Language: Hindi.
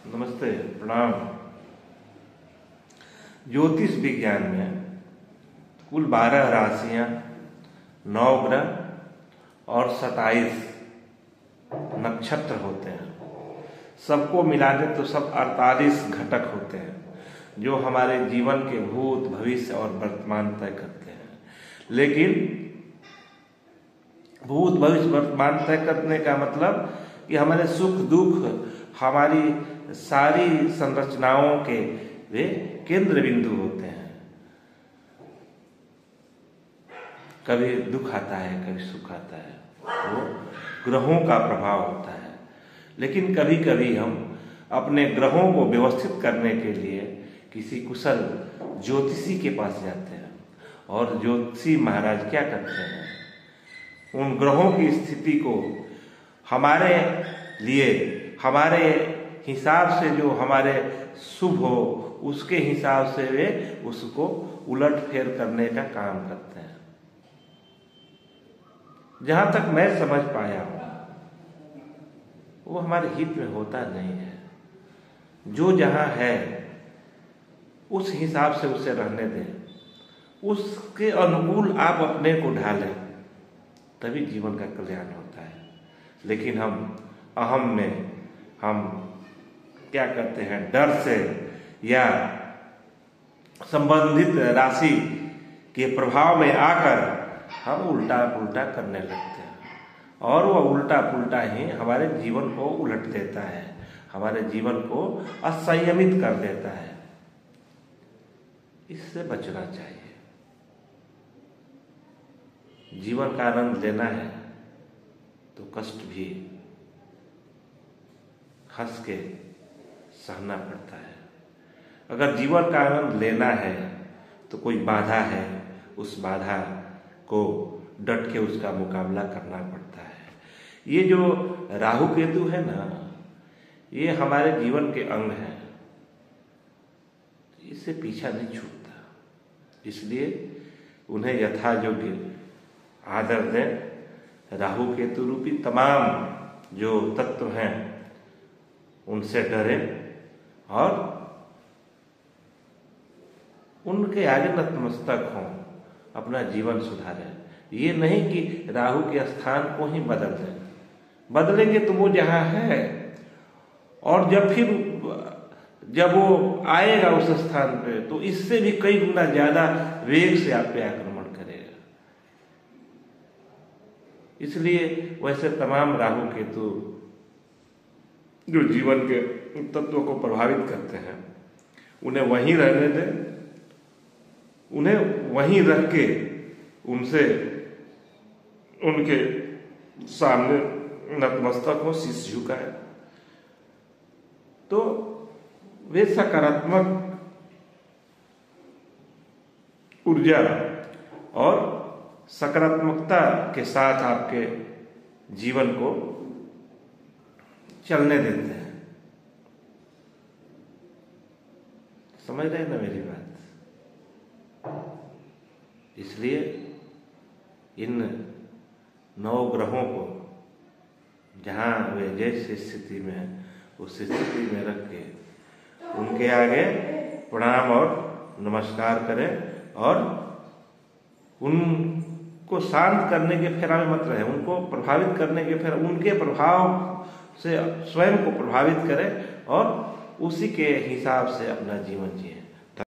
नमस्ते, प्रणाम। ज्योतिष विज्ञान में कुल 12 राशियां, 9 ग्रह और 27 नक्षत्र होते हैं। सबको मिला दे तो सब 48 घटक होते हैं जो हमारे जीवन के भूत, भविष्य और वर्तमान तय करते हैं। लेकिन भूत, भविष्य, वर्तमान तय करने का मतलब कि हमारे सुख दुख, हमारी सारी संरचनाओं के वे केंद्र बिंदु होते हैं। कभी दुख आता है, कभी सुख आता है, वो ग्रहों का प्रभाव होता है। लेकिन कभी कभी हम अपने ग्रहों को व्यवस्थित करने के लिए किसी कुशल ज्योतिषी के पास जाते हैं और ज्योतिषी महाराज क्या करते हैं, उन ग्रहों की स्थिति को हमारे लिए, हमारे हिसाब से, जो हमारे शुभ हो उसके हिसाब से वे उसको उलट फेर करने का काम करते हैं। जहां तक मैं समझ पाया हूं वो हमारे हित में होता नहीं है। जो जहां है उस हिसाब से उसे रहने दें, उसके अनुकूल आप अपने को ढालें, तभी जीवन का कल्याण होता है। लेकिन हम अहम में हम क्या करते हैं, डर से या संबंधित राशि के प्रभाव में आकर हम उल्टा पुल्टा करने लगते हैं और वह उल्टा पुल्टा ही हमारे जीवन को उलट देता है, हमारे जीवन को असंयमित कर देता है। इससे बचना चाहिए। जीवन का आनंद लेना है तो कष्ट भी हंस के सहना पड़ता है। अगर जीवन का आनंद लेना है तो कोई बाधा है, उस बाधा को डट के उसका मुकाबला करना पड़ता है। ये जो राहु केतु है ना, ये हमारे जीवन के अंग हैं, इससे पीछा नहीं छूटता। इसलिए उन्हें यथा योग्य आदर दें। राहु केतु रूपी तमाम जो तत्व हैं उनसे डरें और उनके आगे नतमस्तक हों, अपना जीवन सुधारें। ये नहीं कि राहु के स्थान को ही बदल दें। बदलेंगे तो वो जहां है, और जब वो आएगा उस स्थान पे तो इससे भी कई गुना ज्यादा वेग से आप पे आक्रमण करेगा। इसलिए वैसे तमाम राहु केतु जो जीवन के तत्वों को प्रभावित करते हैं, उन्हें वहीं रहने दें, उन्हें वहीं रह के उनसे, उनके सामने नतमस्तक हो, शीश झुकाए, तो वे सकारात्मक ऊर्जा और सकारात्मकता के साथ आपके जीवन को चलने देते हैं। समझ रहे हैं ना मेरी बात? इसलिए इन 9 ग्रहों को जहां वे जैसी स्थिति में है उस स्थिति में रख के उनके आगे प्रणाम और नमस्कार करें और उनको शांत करने के फेरा में मत रहे, उनको प्रभावित करने के फेरा, उनके प्रभाव से स्वयं को प्रभावित करें और उसी के हिसाब से अपना जीवन जिए।